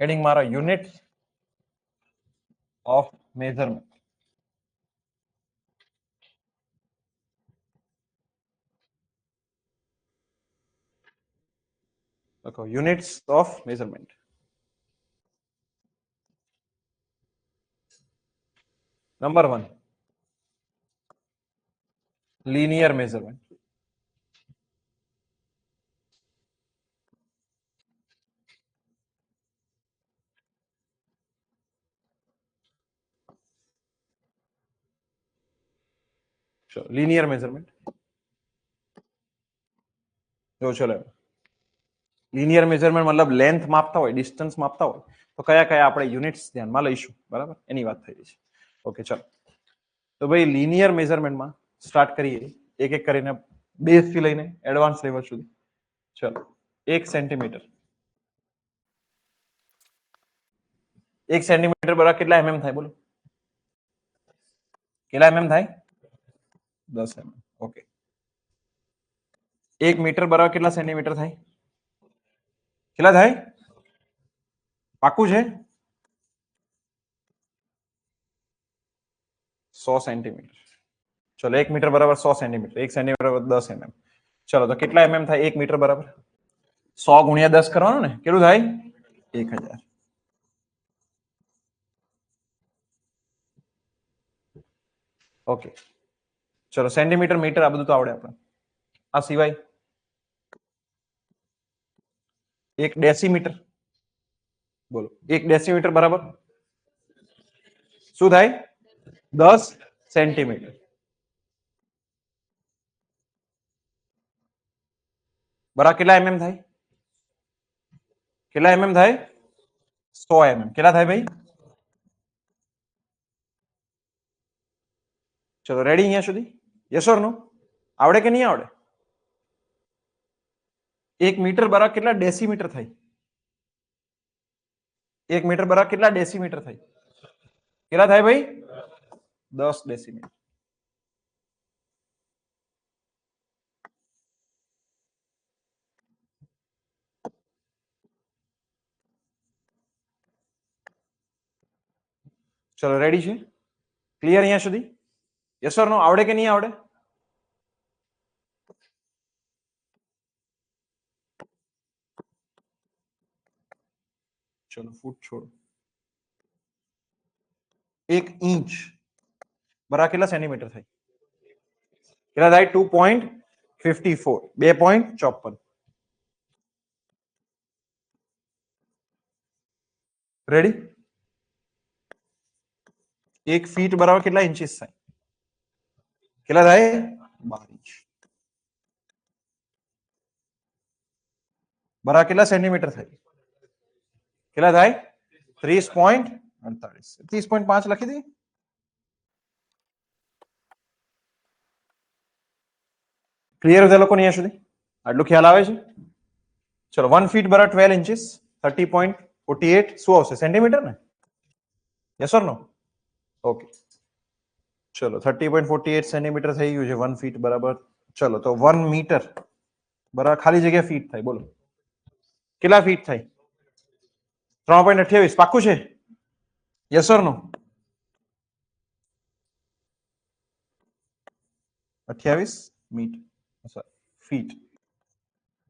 Heading મારો unit of measurement. લખો units of measurement. Number 1 linear measurement. Sure. Linear measurement. જો ચલો linear measurement મતલબ લેન્થ માપતા હોય, ડિસ્ટન્સ માપતા હોય તો કયા કયા આપણે યુનિટ્સ ધ્યાનમાં લઈશું, બરાબર? એની વાત થઈ રહી છે. ઓકે ચલો. તો ભાઈ લિનિયર મેઝરમેન્ટમાં સ્ટાર્ટ કરીએ એક એક કરીને, બેઝ થી લઈને એડવાન્સ લેવલ સુધી. ચલો 1 સેન્ટીમીટર. 1 સેન્ટીમીટર બરાબર કેટલા mm થાય બોલો? કેટલા mm થાય? 10 mm. ઓકે. 1 મીટર બરાબર કેટલા સેન્ટીમીટર થાય? કેટલા થાય? પાકું છે? 100 સેન્ટીમીટર. ચલો 1 મીટર બરાબર 100 સેન્ટીમીટર. 1 સેન્ટીમીટર બરાબર 10 mm. ચલો તો કેટલા mm થાય 1 મીટર બરાબર? 100 ગુણ્યા 10 કરવાનું ને, કેટલું થાય? 1000. ઓકે ચલો સેન્ટીમીટર મીટર આ બધું તો આવડે આપણે. આ સિવાય 1 ડેસીમીટર. બોલો 1 ડેસીમીટર બરાબર શું થાય? 10 સેન્ટીમીટર. બરાબર કેટલા mm થાય? કેટલા mm થાય? 100 mm. કેટલા થાય ભાઈ? ચલો રેડી અહીંયા સુધી? યસ ઓર નો? આવડે કે નહીં આવડે? 1 મીટર બરાબર કેટલા ડેસીમીટર થાય? 1 મીટર બરાબર કેટલા ડેસીમીટર થાય? કેટલા થાય ભાઈ? 10 ડેસીમીટર. ચલો રેડી છે? ક્લિયર અહીંયા સુધી? યસ ઓર નો? આવડે કે નહીં આવડે? ચલો ફૂટ છોડો. 1 ઇંચ બરાબર કેટલા સેન્ટીમીટર થાય? કેટલા થાય? 2.54. 2.54. રેડી? 1 ફીટ બરાબર કેટલા ઇન્ચીસ થાય? કેટલા થાય? 12 ઇંચ. બરાબર કેટલા સેન્ટીમીટર થાય? કેટલા થાય? 30.48. 30.5 લખી દઈએ. ક્લિયર છે લોકો અહીંયા સુધી? આટલું ખ્યાલ આવે છે? ચલો 1 ફીટ બરાબર 12 ઇંચીસ. 30.48 શું આવશે? સેન્ટીમીટર ને? Yes or no? ઓકે ચલો 30.48 સેન્ટીમીટર થઈ ગયું છે 1 ફીટ બરાબર. ચલો તો 1 મીટર બરાબર ખાલી જગ્યા ફીટ થાય. બોલો કેટલા ફીટ થાય? 3.28. પાક્કું છે? Yes or no? 28 metre feet.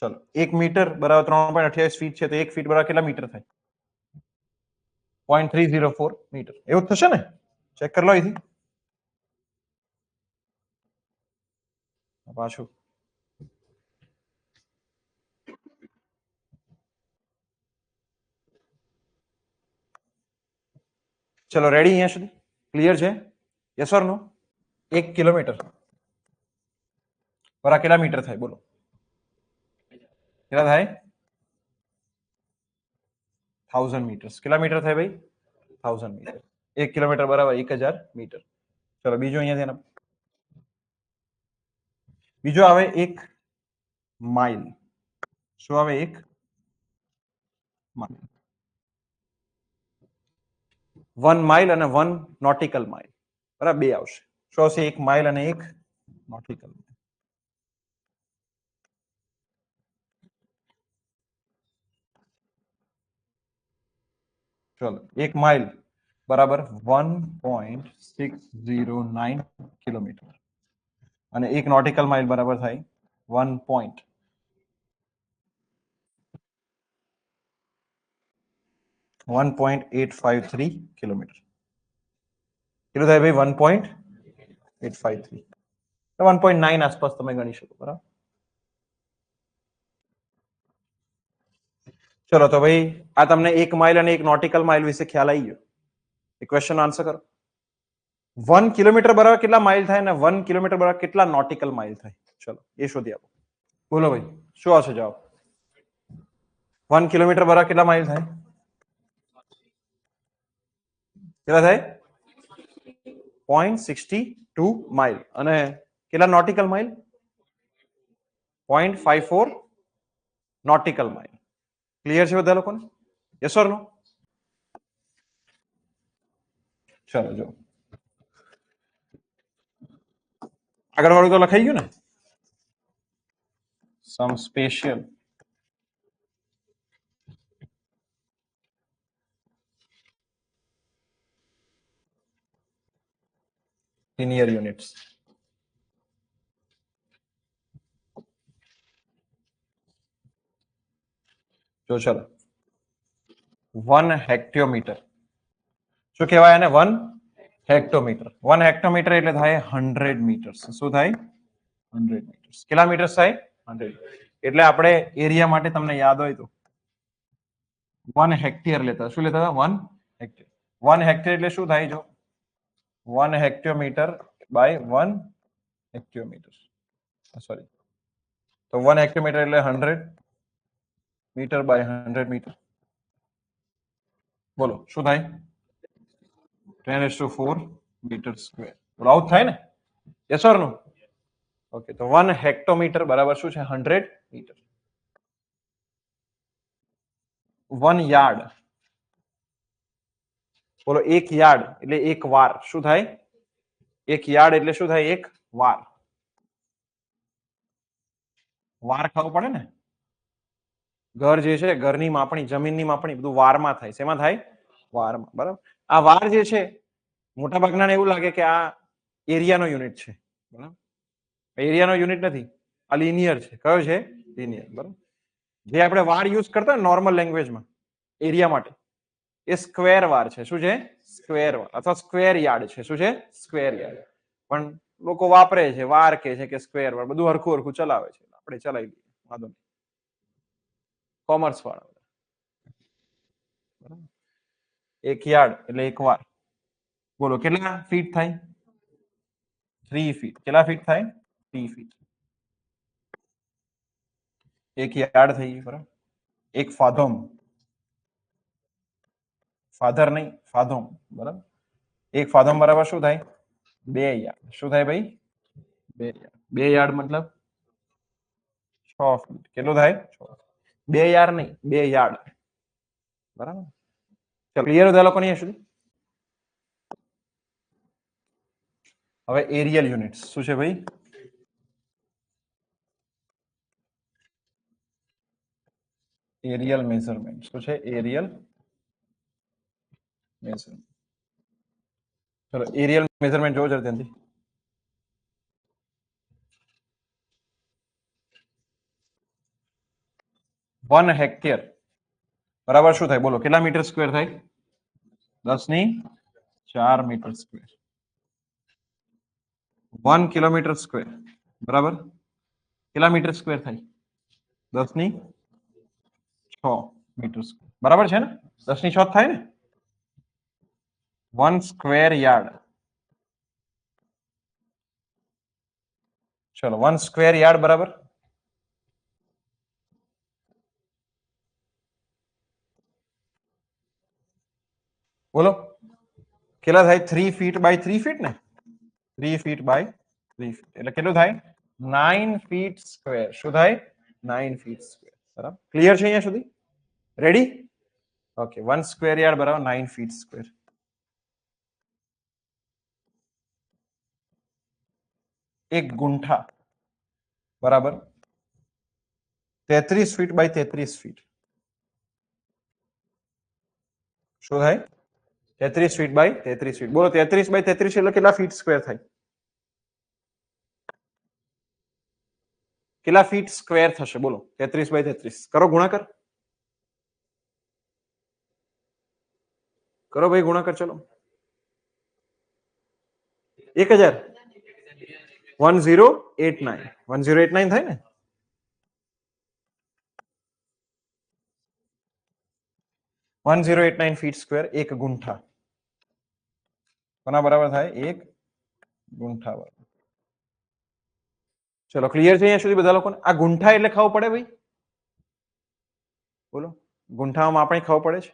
ચલો 1 મીટર બરાબર 3.28 ફીટ છે તો 1 ફીટ બરાબર કેટલા મીટર થાય? 0.304 મીટર. એવું જ થશે ને? ચેક કરી લો અહીંથી પાછું. ચલો રેડી અહીંયા સુધી? ક્લિયર છે? Yes or no? 1 કિલોમીટર બરાબર કેટલા મીટર થાય? બોલો કેટલા થાય? 1000 મીટર. કેટલા મીટર થાય ભાઈ? 1000 મીટર. 1 કિલોમીટર બરાબર 1000 મીટર. ચલો બીજું અહીંયા ધ્યાન આપો. બીજો આવે 1 માઇલ. શું આવે? 1 માઇલ. 1 માઇલ અને 1 નોટિકલ માઇલ બરાબર બે આવશે. શું આવશે? 1 માઇલ અને 1 નોટિકલ. ચલો 1 માઇલ બરાબર 1.609 કિલોમીટર અને 1 નોટિકલ માઇલ બરાબર થાય 1.853 કિલોમીટર. કેટલું થાય ભાઈ? 1.853. 1.9 આસપાસ તમે ગણી શકો. બરાબર. ચલો તો ભાઈ આ તમને 1 માઇલ અને 1 નોટિકલ માઇલ વિશે ખ્યાલ આવી ગયો. એ ક્વેશ્ચન આન્સર કરો. 1 કિલોમીટર બરાબર કેટલા માઇલ થાય ને 1 કિલોમીટર બરાબર કેટલા નોટિકલ માઇલ થાય? ચલો એ શોધી આપો. બોલો ભાઈ શું આવશે જવાબ? 1 કિલોમીટર બરાબર કેટલા માઇલ થાય? કેટલા થાય? 0.62 માઇલ. અને કેટલા nautical mile? 0.54 nautical mile. Clear છે બધા લોકોને? યસ ઓર નો? ચલો જો આગળ વાળું તો લખાઈ ગયું ને? સમ સ્પેશિયલ linear units. જો ચલો 1 હેક્ટોમીટર શું કહેવાય આને? 1 હેક્ટોમીટર. 1 હેક્ટોમીટર એટલે થાય 100 મીટર્સ. શું થાય? 100 મીટર્સ. કેટલા મીટર્સ થાય? 100. એટલે આપણે એરિયા માટે તમને યાદ હોય તો 1 હેક્ટિયર લેતા. શું લેતા હતા? 1 હેક્ટિયર. 1 હેક્ટિયર એટલે શું થાય? જો 1 હેક્ટોમીટર બાય 1 હેક્ટોમીટર. સોરી, તો 1 હેક્ટોમીટર એટલે 100 મીટર બાય 100 મીટર. બોલો શું થાય? 10⁴ મીટર સ્ક્વેર. બોલો આવું થાય ને? Yes or no? ઓકે, તો 1 હેક્ટોમીટર બરાબર શું છે? 100 મીટર. 1 યાર્ડ, બોલો 1 યાર્ડ એટલે 1 વાર. શું થાય? 1 યાર્ડ એટલે શું થાય? 1 વાર. વાર ખાવું પડે ને? ઘર જે છે, ઘરની માપણી, જમીનની માપણી બધું વારમાં થાય. શેમાં થાય? વારમાં. બરાબર. આ વાર જે છે મોટા ભાગના એવું લાગે કે આ એરિયાનો યુનિટ છે. બરાબર. એરિયાનો યુનિટ નથી, આ લિનિયર છે. કયો છે? લિનિયર. બરાબર. જે આપણે વાર યુઝ કરતા નોર્મલ લેંગ્વેજમાં એરિયા માટે એ સ્ક્વેર વાર છે. શું છે? સ્ક્વેર વાર અથવા સ્ક્વેર યાર્ડ છે. શું છે? Square yard. પણ લોકો વાપરે છે વાર કે છે કે સ્ક્વેર વાર. બધું હરખું હરખું ચલાવે છે. આપણે ચલાવી લઈએ, વાંધો નહીં. કોમર્સ વાળા. 1 યાર્ડ એટલે 1 વાર. બોલો કેટલા ફીટ થાય? 3 ફીટ. કેટલા ફીટ થાય? 3 ફીટ. 1 યાર્ડ થઈ ગયું. બરાબર. 1 ફાધમ, ફાધર નહીં, ફાધમ. બરાબર. 1 ફાધમ બરાબર શું થાય? 2 યાર્ડ. શું થાય ભાઈ? 2 યાર્ડ. 2 યાર્ડ મતલબ 6 ફીટ. કેટલું થાય? 6. 2 યાર્ડ નહીં, 2 યાર્ડ. બરાબર. ચલો ક્લિયર હતા લોકો અહીંયા સુધી? હવે એરિયલ યુનિટ્સ શું છે ભાઈ? Aerial measurement. શું છે? Aerial measurement. ચલો એરિયલ મેઝરમેન્ટ જોવો જરા ધ્યાનથી. વન હેક્ટિયર બરાબર શું થાય? બોલો કેટલા મીટર સ્ક્વેર થાય? 10⁴ મીટર સ્ક્વેર. 1 કિલોમીટર સ્ક્વેર બરાબર કેટલા મીટર સ્ક્વેર થાય? 10⁶ મીટર સ્ક્વેર. બરાબર છે ને? 10⁶ થાય ને? 1 સ્ક્વેર યાર્ડ. ચલો 1 સ્ક્વેર યાર્ડ બરાબર બોલો કેટલા થાય? 3 ફીટ બાય 3 ફીટ ને? 3 ફીટ બાય 3 ફીટ એટલે કેટલું થાય? 9 ફીટ સ્ક્વેર. શું થાય? 9 ફીટ સ્ક્વેર. બરાબર. ક્લિયર છે અહીંયા સુધી? રેડી? ઓકે. 1 સ્ક્વેર યાર્ડ બરાબર 9 ફીટ સ્ક્વેર. એક ગુંઠા બરાબર 33 ફીટ બાય 33 ફીટ. શું થાય 33 ફીટ બાય 33 ફીટ. બોલો 33 બાય 33 એટલે કેટલા ફીટ સ્ક્વેર થાય? કેટલા ફીટ સ્ક્વેર થશે બોલો? 33 બાય 33 કરો ગુણાકાર. કરો ભાઈ ગુણાકાર. ચલો 1000 1089 1089 થાય ને? ફીટ સ્ક્વેર એક ગુંઠા. કોના બરાબર થાય? એક ગુંઠા બરાબર. ચલો ક્લિયર છે અહીંયા સુધી બધા લોકોને? આ ગુંઠા એટલે ખબર પડે ભાઈ? બોલો ગુંઠામાં માપણી ખબર પડે છે?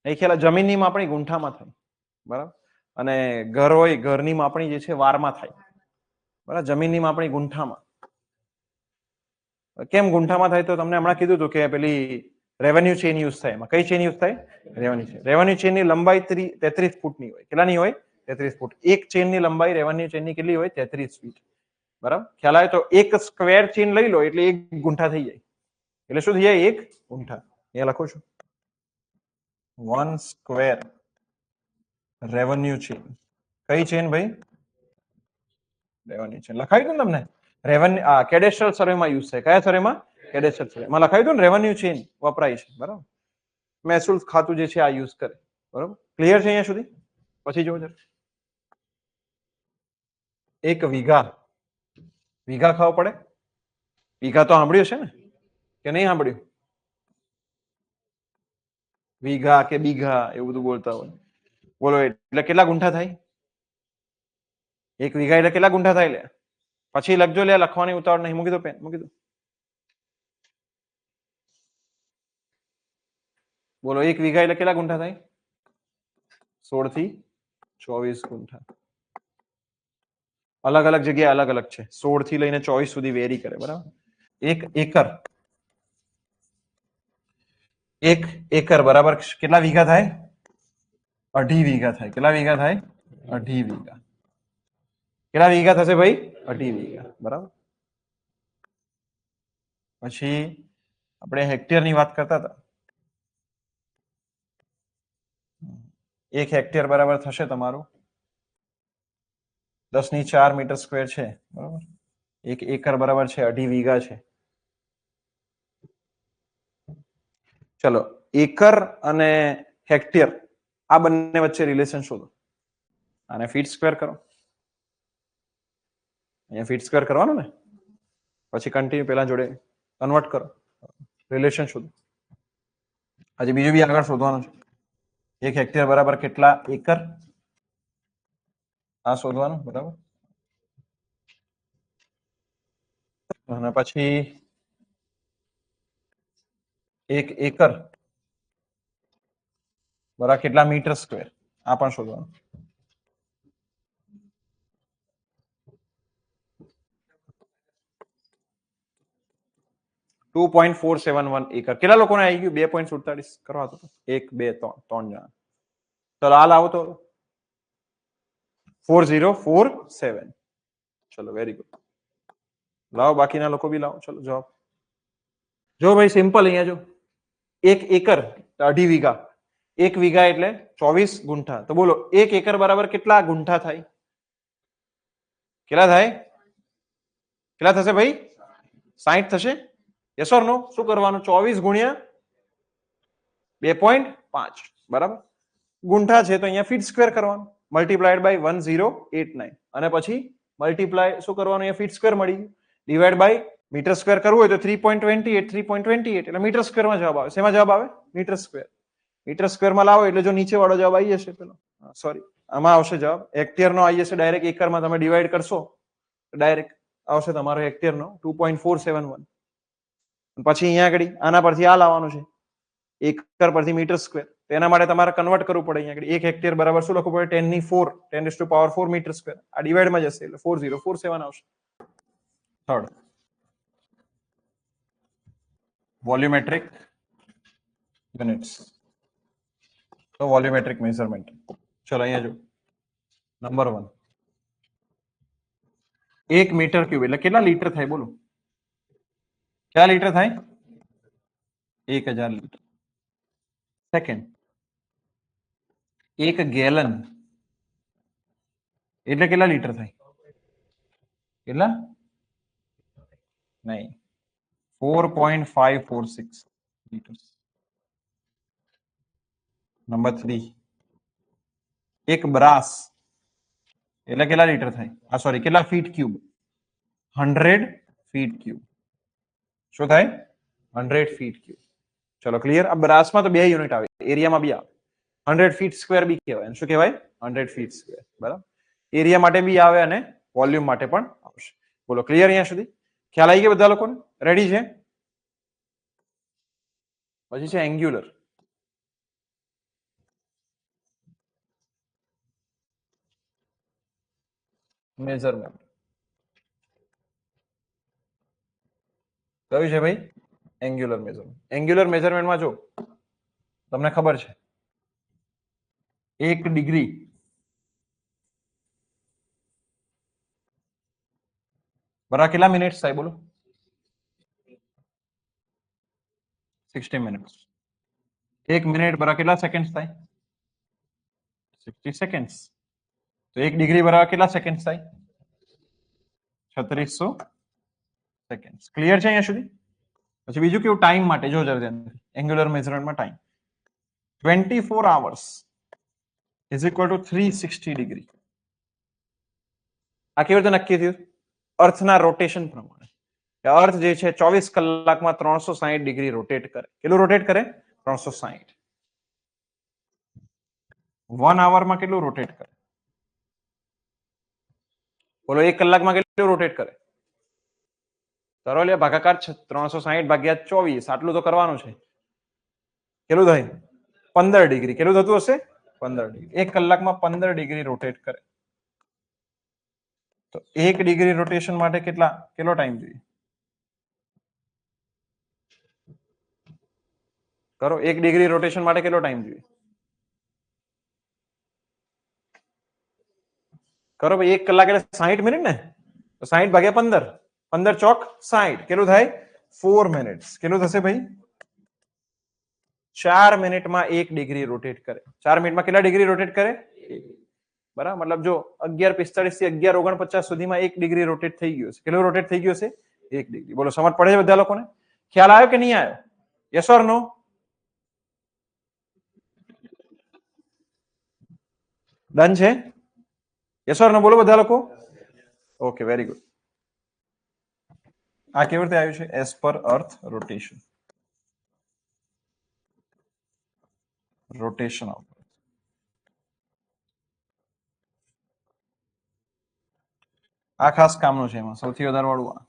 એ ખ્યાલ જમીનની માપણી ગુંઠામાં થાય બરાબર, અને ઘર હોય ઘરની માપણી જે છે વારમાં થાય બરાબર, જમીનની માપણી ગુંઠામાં. કેમ ગુંઠામાં થાય તો તમને હમણાં કીધું હતું કે પેલી રેવન્યુ ચેન યુઝ થાય. એમાં કઈ ચેન યુઝ થાય? Revenue chain. રેવન્યુ ચેનની લંબાઈ 33 ફૂટની હોય. કેટલાની હોય? 33 ફૂટ. એક ચેનની લંબાઈ રેવન્યુ ચેનની કેટલી હોય? 33 ફીટ બરાબર. ખ્યાલ આવે તો એક સ્ક્વેર ચેન લઈ લો એટલે એક ગુંઠા થઈ જાય. એટલે શું થઈ જાય? એક ગુંઠા. અહીંયા લખો છું 1 સ્ક્વેર રેવન્યુ ચેન. કઈ ચેન ભાઈ? Revenue chain. લખાયું હતું ને તમને? રેવન્યુ કેડેસ્ટ્રલ સર્વેમાં યુઝ થાય. કયા સર્વેમાં? કેડેસ્ટ્રલ સર્વેમાં લખાયું હતું ને રેવન્યુ ચેન વપરાય છે બરાબર. મહેસૂલ ખાતું જે છે આ યુઝ કરે બરાબર. ક્લિયર છે અહીંયા સુધી? પછી જોવો જરા. એક વીઘા. વીઘા ખાવ પડે? વીઘા તો સાંભળ્યું છે ને કે નહીં સાંભળ્યું? વીઘા કે બીઘા એવું બધું બોલતા હોય. બોલો એટલે કેટલા ગુંઠા થાય? એક વીઘા એટલે કેટલા ગુંઠા થાય? લે પછી લખજો. લે લખવાની ઉતાવળ નહીં. મૂકી દો પેન, મૂકી દો. બોલો એક વીઘા એટલે કેટલા ગુંઠા થાય? 16 થી 24 ગુંઠા. અલગ અલગ જગ્યાએ અલગ અલગ છે. 16 થી લઈને 24 સુધી વેરી કરે બરાબર. એક એકર. એક એકર બરાબર કેટલા વીઘા થાય? 2.5 વીઘા થાય. કેટલા વીઘા થાય? 2.5 વીઘા. કેટલા વીઘા થશે ભાઈ? 2.5 વીઘા બરાબર. પછી આપણે હેક્ટર ની વાત કરતા હતા. 1 હેક્ટર બરાબર થશે તમારું 10⁴ મીટર સ્ક્વેર છે બરાબર. 1 એકર બરાબર છે 2.5 વીઘા છે. ચલો એકર અને હેક્ટર આ બંને વચ્ચે રિલેશન શોધો. આને ફીટ સ્ક્વેર કરો. અહીંયા ફીટ સ્ક્વેર કરવાનું ને, પછી કન્ટિન્યુ પેલા જોડે કન્વર્ટ કરો, રિલેશન શોધો. હજી બીજું બી આગળ શોધવાનું છે. 1 હેક્ટર બરાબર કેટલા એકર? આ શોધવાનું બરાબર. અને પછી 1 એકર બરાબર કેટલા મીટર સ્ક્વેર? આ પણ શોધવાનું. $2.471 એકર. કેટલા લોકોને આવી ગયું? 2.47 કરવા તો 1 2 3 3 જણા. ચલો આ લાવો તો 4047. ચલો વેરી ગુડ. લાવો બાકીના લોકો બી લાવો. ચલો જવાબ જો ભાઈ સિમ્પલ. અહીંયા જો 1 એકર 2.5 વીઘા. 1 વીઘા એટલે 24 ગુંઠા. તો બોલો 1 એકર બરાબર કેટલા ગુંઠા થાય? કેટલા થાય? કેટલા થશે ભાઈ? 60 થશે? યસ ઓર નો? શું કરવાનું? 24 ગુણ્યા 2.5 બરાબર. ગુંઠા છે તો અહીંયા ફીટ સ્ક્વેર કરવાનું, મલ્ટીપ્લાઈડ બાય 1089 અને પછી મલ્ટીપ્લાય શું કરવાનું? અહીંયા ફીટ સ્ક્વેર મળી ગયું. ડિવાઈડ બાય મીટર સ્ક્વેર કરવું હોય તો 3.28 એટલે મીટર સ્ક્વેરમાં જવાબ આવે. શેમાં જવાબ આવે? Metre square. મીટર સ્ક્વેરમાં લાવો એટલે જો નીચે વાળો જવાબ આવી જશે. પેલો સોરી આમાં આવશે જવાબ હેક્ટર નો આવી જશે. ડાયરેક્ટ એકરમાં તમે ડિવાઈડ કરશો ડાયરેક્ટ આવશે તમારો હેક્ટર નો 2.471. પછી અહીંયા આગળ આના પરથી આ લાવવાનું છે એકર પરથી મીટર સ્ક્વેર. તો એના માટે તમારે કન્વર્ટ કરવું પડે. અહીંયા આગળ 1 હેક્ટર બરાબર શું લખવું પડે? 10⁴ મીટર સ્ક્વેર. આ ડિવાઈડમાં જશે એટલે 4047 આવશે. Third volumetric units. તો વોલ્યુમેટ્રિક મેઝરમેન્ટ. ચલો અહીંયા જો નંબર 1 1 મીટર ક્યુબ એટલે કેટલા લીટર થાય? બોલો કેટલા લીટર થાય? 1000 લીટર. સેકન્ડ એક ગેલન એટલે કેટલા લીટર થાય? કેટલા? નહીં, 4.546 લીટર. નંબર 3, એક બ્રાસ એટલે કેટલા લીટર થાય? સોરી, કેટલા ફીટ ક્યુબ? 100 fit cube. શું થાય? 100 ફીટ ક્યુબ. ચલો ક્લિયર. આ બ્રાસમાં તો 2 યુનિટ આવે, એરિયામાં બી આવે. 100 ફીટ સ્ક્વેર બી કહેવાય. શું કહેવાય? 100 ફીટ સ્ક્વેર. બરાબર. એરિયા માટે બી આવે અને વોલ્યુમ માટે પણ આવશે. બોલો ક્લિયર અહીંયા સુધી? ખ્યાલ આવી ગયો બધા લોકોને? રેડી છે? પછી છે એંગ્યુલર. મેઝરમેન્ટ. કયું છે ભાઈ? Angular measurement. એંગ્યુલર મેઝરમેન્ટમાં જો તમને ખબર છે 1 ડિગ્રી બરાબર કેટલા મિનિટ્સ થાય? બોલો. 60 મિનિટ્સ. 1 મિનિટ બરાબર કેટલા સેકન્ડ થાય? 60 સેકન્ડ. તો 1 ડિગ્રી બરાબર કેટલા સેકન્ડ થાય? 3600 સેકન્ડ. ક્લિયર છે અહીંયા સુધી? પછી બીજું કેવું? ટાઈમ માટે જો જરા ધ્યાન. એંગ્યુલર મેઝરમેન્ટમાં time 24 hours is equal to 360 degree. આ કેવી રીતે નક્કી થયું? અર્થના રોટેશન પ્રમાણે. અર્થ જે છે 24 કલાકમાં 360 ડિગ્રી રોટેટ કરે. કેટલું રોટેટ કરે? 360. 1 આવરમાં કેટલું રોટેટ કરે? બોલો 1 કલાકમાં કેટલું રોટેટ કરે? કરો લે ભાગાકાર 360 ભાગ્યા 24, આટલું તો કરવાનું છે. કેટલું થાય? 15 ડિગ્રી. કેટલું થતું હશે? 15 ડિગ્રી. 1 કલાકમાં 15 ડિગ્રી રોટેટ કરે. તો 1 ડિગ્રી રોટેશન માટે કેટલો ટાઈમ જોઈએ? કરો, 1 ડિગ્રી રોટેશન માટે કેટલો ટાઈમ જોઈએ? કરો ભાઈ, 1 કલાક એટલે 60 મિનિટ ને? તો 60 ભાગ્યા 15, 15 ચોક 60. કેટલું થાય? 4 મિનિટ્સ. કેટલું થશે ભાઈ? 4 મિનિટમાં 1 ડિગ્રી રોટેટ કરે. 4 મિનિટમાં કેટલા ડિગ્રી રોટેટ કરે? બરાબર. મતલબ જો 11:45 થી 11:49 સુધીમાં 1 ડિગ્રી રોટેટ થઈ ગયું છે. કેટલું રોટેટ થઈ ગયું છે? 1 ડિગ્રી. બોલો સમજ પડે છે બધા લોકોને? ખ્યાલ આવ્યો કે નહીં આવ્યો? Yes or no? ડન છે? યસ ઓર નો બોલો બધા લોકો. Okay, very good. આ કેવી રીતે આવ્યું છે? As per earth rotation. Rotation of. આ ખાસ કામનું છે. એમાં સૌથી વધારે વાળું આ.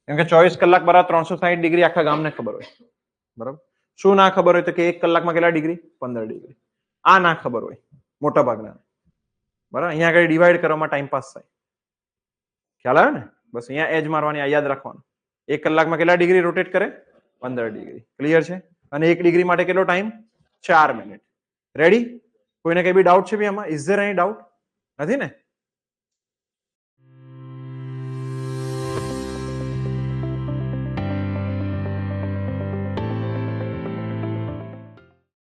કેમ કે 24 કલાક બરાબર 360 ડિગ્રી આખા ગામને ખબર હોય. બરાબર. શું ના ખબર હોય? તો કે 1 કલાકમાં કેટલા ડિગ્રી? 15 ડિગ્રી. આ ના ખબર હોય મોટા ભાગના. બરાબર. અહીંયા આગળ ડિવાઈડ કરવામાં ટાઈમ પાસ થાય. ખ્યાલ આવે ને? બસ અહીંયા એજ મારવાની, આ યાદ રાખવાનું. 1 કલાકમાં કેટલા ડિગ્રી રોટેટ કરે? 15 ડિગ્રી. ક્લિયર છે? અને 1 ડિગ્રી માટે કેટલો ટાઈમ? 4 મિનિટ. રેડી? કોઈને કઈ બી ડાઉટ છે બી આમાં? Is there any doubt? નથી ને?